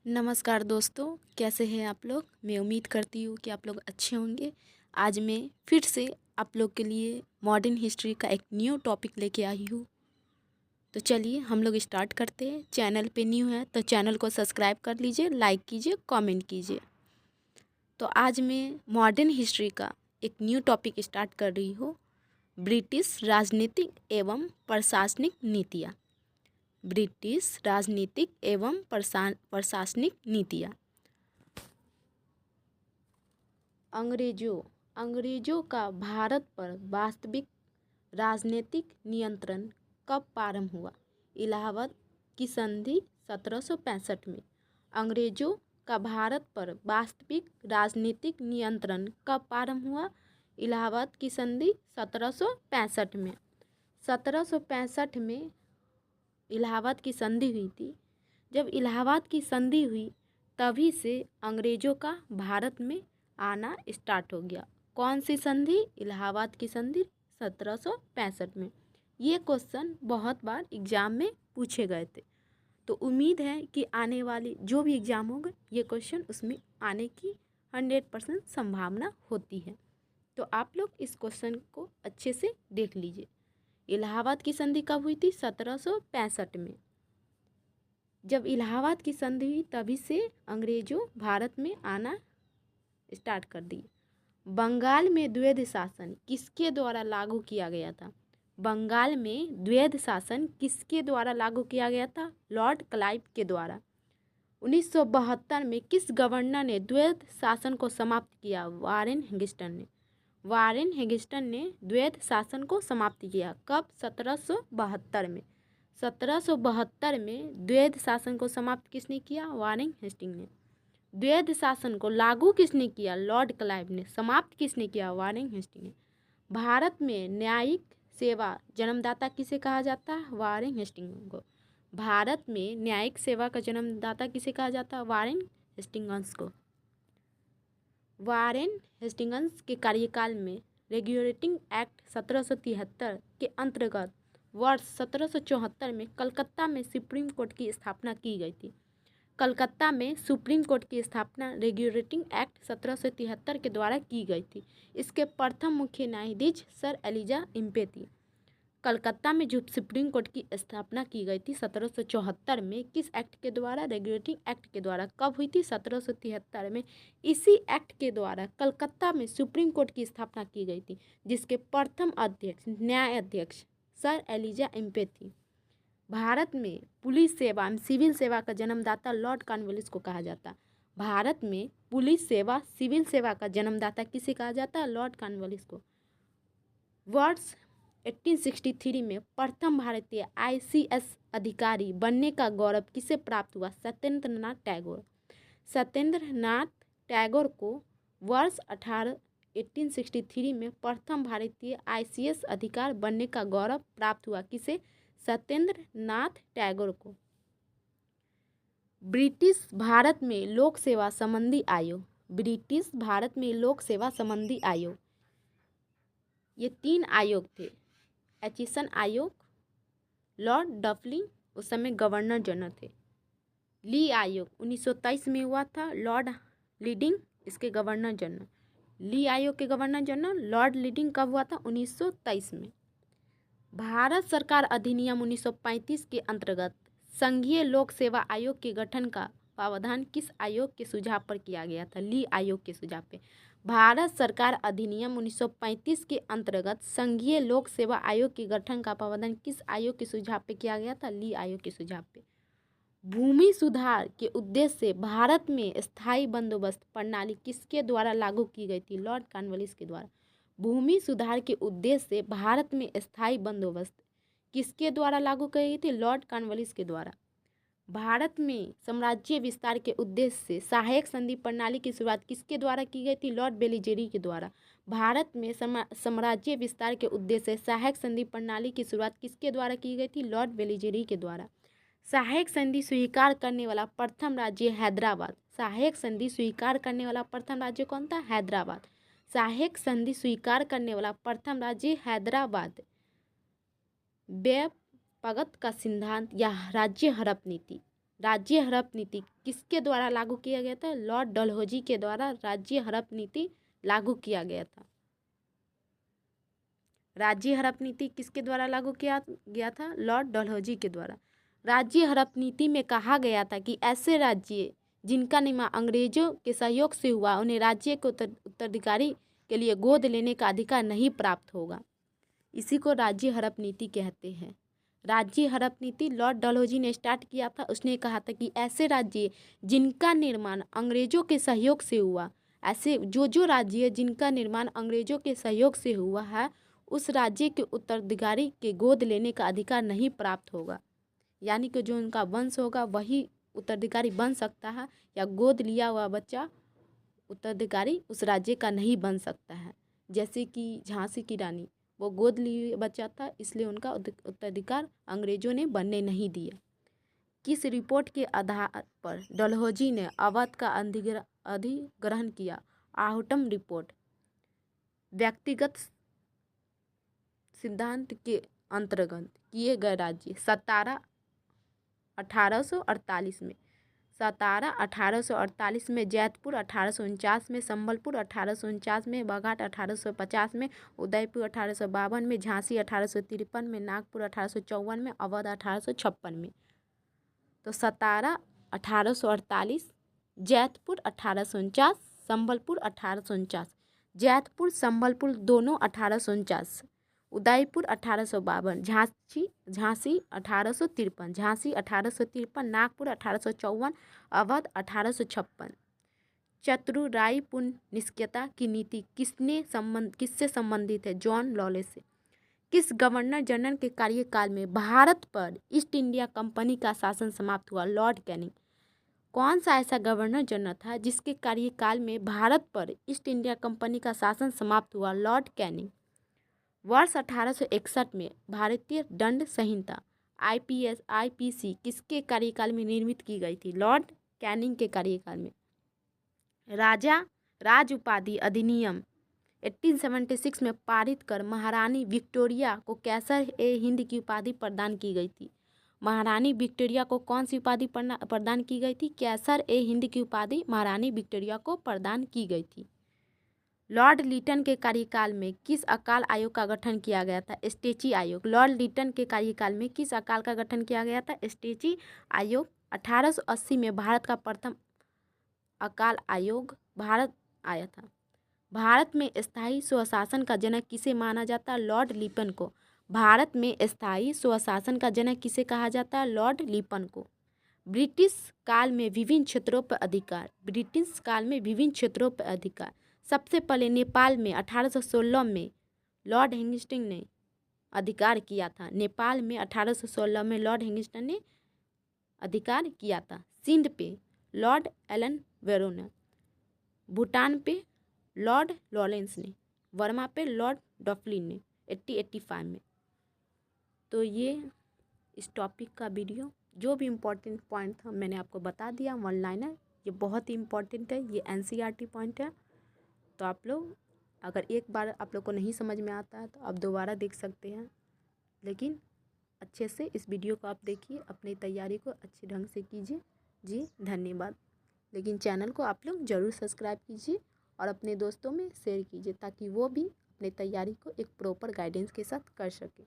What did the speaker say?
नमस्कार दोस्तों, कैसे हैं आप लोग। मैं उम्मीद करती हूँ कि आप लोग अच्छे होंगे। आज मैं फिर से आप लोग के लिए मॉडर्न हिस्ट्री का एक न्यू टॉपिक लेके आई हूँ। तो चलिए हम लोग स्टार्ट करते हैं। चैनल पे न्यू है तो चैनल को सब्सक्राइब कर लीजिए, लाइक कीजिए, कमेंट कीजिए। तो आज मैं मॉडर्न हिस्ट्री का एक न्यू टॉपिक स्टार्ट कर रही हूँ, ब्रिटिश राजनीतिक एवं प्रशासनिक नीतियाँ। ब्रिटिश राजनीतिक एवं प्रशासनिक नीतियाँ। अंग्रेजों का भारत पर वास्तविक राजनीतिक नियंत्रण कब प्रारंभ हुआ। इलाहाबाद की संधि 1765 में। अंग्रेजों का भारत पर वास्तविक राजनीतिक नियंत्रण कब प्रारंभ हुआ। इलाहाबाद की संधि 1765 में। 1765 में इलाहाबाद की संधि हुई थी। जब इलाहाबाद की संधि हुई तभी से अंग्रेजों का भारत में आना स्टार्ट हो गया। कौन सी संधि? इलाहाबाद की संधि 1765 में। ये क्वेश्चन बहुत बार एग्जाम में पूछे गए थे, तो उम्मीद है कि आने वाली जो भी एग्ज़ाम होगा ये क्वेश्चन उसमें आने की 100% संभावना होती है। तो आप लोग इस क्वेश्चन को अच्छे से देख लीजिए। इलाहाबाद की संधि कब हुई थी? 1765 में। जब इलाहाबाद की संधि हुई तभी से अंग्रेजों भारत में आना स्टार्ट कर दिए। बंगाल में द्वैध शासन किसके द्वारा लागू किया गया था? बंगाल में द्वैध शासन किसके द्वारा लागू किया गया था? लॉर्ड क्लाइव के द्वारा। 1972 में किस गवर्नर ने द्वैध शासन को समाप्त किया? वारेन हेगिस्टन ने। वारेन हेगिस्टन ने द्वैध शासन को समाप्त किया। कब? 1772 में। 1772 में द्वैध शासन को समाप्त किसने किया? वारेन हेस्टिंग ने। द्वैध शासन को लागू किसने किया? लॉर्ड क्लाइव ने। समाप्त किसने किया? वारेन हेस्टिंग ने। भारत में न्यायिक सेवा जन्मदाता किसे कहा जाता है? वारेन हेस्टिंग को। भारत में न्यायिक सेवा का जन्मदाता किसे कहा जाता है? वारेन हेस्टिंग्स को। वारेन हेस्टिंग्स के कार्यकाल में रेगुलेटिंग एक्ट 1773 के अंतर्गत वर्ष 1774 में कलकत्ता में सुप्रीम कोर्ट की स्थापना की गई थी। कलकत्ता में सुप्रीम कोर्ट की स्थापना रेगुलेटिंग एक्ट 1773 के द्वारा की गई थी। इसके प्रथम मुख्य न्यायाधीश सर एलिजा इम्पे थी। कलकत्ता में जो सुप्रीम कोर्ट की स्थापना की गई थी 1774 में, किस एक्ट के द्वारा? रेगुलेटिंग एक्ट के द्वारा। कब हुई थी? 1773 में। इसी एक्ट के द्वारा कलकत्ता में सुप्रीम कोर्ट की स्थापना की गई थी, जिसके प्रथम अध्यक्ष न्यायाध्यक्ष सर एलिजा इम्पे थी। भारत में पुलिस सेवा एवं सिविल सेवा का जन्मदाता लॉर्ड कॉर्नवालिस को कहा जाता। भारत में पुलिस सेवा सिविल सेवा का जन्मदाता किसे कहा जाता है? लॉर्ड कॉर्नवालिस को। वर्ष 1863 में प्रथम भारतीय ICS अधिकारी बनने का गौरव किसे प्राप्त हुआ? सत्येंद्र नाथ टैगोर। सत्येंद्र नाथ टैगोर को वर्ष 1863 में प्रथम भारतीय ICS अधिकारी बनने का गौरव प्राप्त हुआ। किसे? सत्येंद्र नाथ टैगोर को। ब्रिटिश भारत में लोक सेवा संबंधी आयोग। ब्रिटिश भारत में लोक सेवा संबंधी आयोग, ये 3 आयोग थे। एचिसन आयोग, लॉर्ड डफलिन उस समय गवर्नर जनरल थे। ली आयोग 1923 में हुआ था। लॉर्ड लीडिंग इसके गवर्नर जनरल। ली आयोग के गवर्नर जनरल लॉर्ड लीडिंग कब हुआ था? 1923 में। भारत सरकार अधिनियम 1935 के अंतर्गत संघीय लोक सेवा आयोग के गठन का प्रावधान किस आयोग के सुझाव पर किया गया था? ली आयोग के सुझाव पे। भारत सरकार अधिनियम 1935 के अंतर्गत संघीय लोक सेवा आयोग के गठन का प्रावधान किस आयोग के सुझाव पे किया गया था? ली आयोग के सुझाव पे। भूमि सुधार के उद्देश्य से भारत में स्थायी बंदोबस्त प्रणाली किसके द्वारा लागू की गई थी? लॉर्ड कॉर्नवालिस के द्वारा। भूमि सुधार के उद्देश्य से भारत में स्थायी बंदोबस्त किसके द्वारा लागू की गई थी? लॉर्ड कॉर्नवालिस के द्वारा। भारत में साम्राज्य विस्तार के उद्देश्य से सहायक संधि प्रणाली की शुरुआत किसके द्वारा की गई थी? लॉर्ड बेलिजेरी के द्वारा। भारत में साम्राज्य विस्तार के उद्देश्य से सहायक संधि प्रणाली की शुरुआत किसके द्वारा की गई थी? लॉर्ड बेलिजेरी के द्वारा। सहायक संधि स्वीकार करने वाला प्रथम राज्य हैदराबाद। सहायक संधि स्वीकार करने वाला प्रथम राज्य कौन था? हैदराबाद। सहायक संधि स्वीकार करने वाला प्रथम राज्य हैदराबाद। व्यपगत का सिद्धांत या राज्य हड़प नीति। राज्य हड़प नीति किसके द्वारा लागू किया गया था? लॉर्ड डलहौजी के द्वारा राज्य हड़प नीति लागू किया गया था। राज्य हड़प नीति किसके द्वारा लागू किया गया था? लॉर्ड डलहौजी के द्वारा। राज्य हड़प नीति में कहा गया था कि ऐसे राज्य जिनका निर्माण अंग्रेजों के सहयोग से हुआ उन्हें राज्य के उत्तराधिकारी के लिए गोद लेने का अधिकार नहीं प्राप्त होगा। इसी को राज्य हड़प नीति कहते हैं। राज्य हड़प नीति लॉर्ड डलहौजी ने स्टार्ट किया था। उसने कहा था कि ऐसे राज्य जिनका निर्माण अंग्रेजों के सहयोग से हुआ, ऐसे जो राज्य जिनका निर्माण अंग्रेजों के सहयोग से हुआ है, उस राज्य के उत्तराधिकारी के गोद लेने का अधिकार नहीं प्राप्त होगा। यानी कि जो उनका वंश होगा वही उत्तराधिकारी बन सकता है, या गोद लिया हुआ बच्चा उत्तराधिकारी उस राज्य का नहीं बन सकता है। जैसे कि झांसी की रानी, वो गोद लिए बच्चा था, इसलिए उनका उत्तराधिकार अंग्रेजों ने बनने नहीं दिया। किस रिपोर्ट के आधार पर डलहौजी ने अवध का अधिग्रहण किया? आहूटम रिपोर्ट। व्यक्तिगत सिद्धांत के अंतर्गत किए गए राज्य सतारा 1848 में, सतारा 1848 में, जैतपुर 1849 में, संबलपुर 1849 में, बघाट 1850 में, उदयपुर 1852 में, झांसी 1853 में, नागपुर 1854 में, अवध 1856 में। तो सतारा 1848, जैतपुर 1849, संबलपुर 1849, जैतपुर संबलपुर दोनों 1849, उदयपुर 1852, झांसी 1853, झांसी 1853, नागपुर 1854, अवध 1856। चतुराई निष्क्रियता की नीति किससे संबंधित है? जॉन लॉलेस से। किस गवर्नर जनरल के कार्यकाल में भारत पर ईस्ट इंडिया कंपनी का शासन समाप्त हुआ? Lord Canning. कौन सा ऐसा गवर्नर जनरल था जिसके कार्यकाल में भारत पर ईस्ट इंडिया कंपनी का शासन समाप्त हुआ? Lord Canning. वर्ष 1861 में भारतीय दंड संहिता IPC किसके कार्यकाल में निर्मित की गई थी? लॉर्ड कैनिंग के कार्यकाल में। राज उपाधि अधिनियम 1876 में पारित कर महारानी विक्टोरिया को कैसर-ए-हिंद की उपाधि प्रदान की गई थी। महारानी विक्टोरिया को कौन सी उपाधि प्रदान की गई थी? कैसर-ए-हिंद की उपाधि महारानी विक्टोरिया को प्रदान की गई थी। लॉर्ड लिटन के कार्यकाल में किस अकाल आयोग का गठन किया गया था? स्टेची आयोग। लॉर्ड लिटन के कार्यकाल में किस अकाल का गठन किया गया था? स्टेची आयोग। 1880 में भारत का प्रथम अकाल आयोग भारत आया था। भारत में स्थायी स्वशासन का जनक किसे माना जाता है? लॉर्ड लिटन को। भारत में स्थायी स्वशासन का जनक किसे कहा जाता है? लॉर्ड लिटन को। ब्रिटिश काल में विभिन्न क्षेत्रों पर अधिकार। ब्रिटिश काल में विभिन्न क्षेत्रों पर अधिकार। सबसे पहले नेपाल में 1816 में लॉर्ड हिंगिस्टन ने अधिकार किया था। नेपाल में 1816 में लॉर्ड हिंगिस्टन ने अधिकार किया था। सिंध पे लॉर्ड एलन वेरो ने, भूटान पे लॉर्ड लॉरेंस ने, वर्मा पे लॉर्ड डफलिन ने 1885 में। तो ये इस टॉपिक का वीडियो जो भी इम्पोर्टेंट पॉइंट था मैंने आपको बता दिया। वन लाइनर ये बहुत ही इम्पोर्टेंट है, ये NCERT पॉइंट है। तो आप लोग अगर एक बार आप लोग को नहीं समझ में आता है तो आप दोबारा देख सकते हैं, लेकिन अच्छे से इस वीडियो को आप देखिए, अपनी तैयारी को अच्छे ढंग से कीजिए। जी धन्यवाद। लेकिन चैनल को आप लोग ज़रूर सब्सक्राइब कीजिए और अपने दोस्तों में शेयर कीजिए ताकि वो भी अपनी तैयारी को एक प्रॉपर गाइडेंस के साथ कर सके।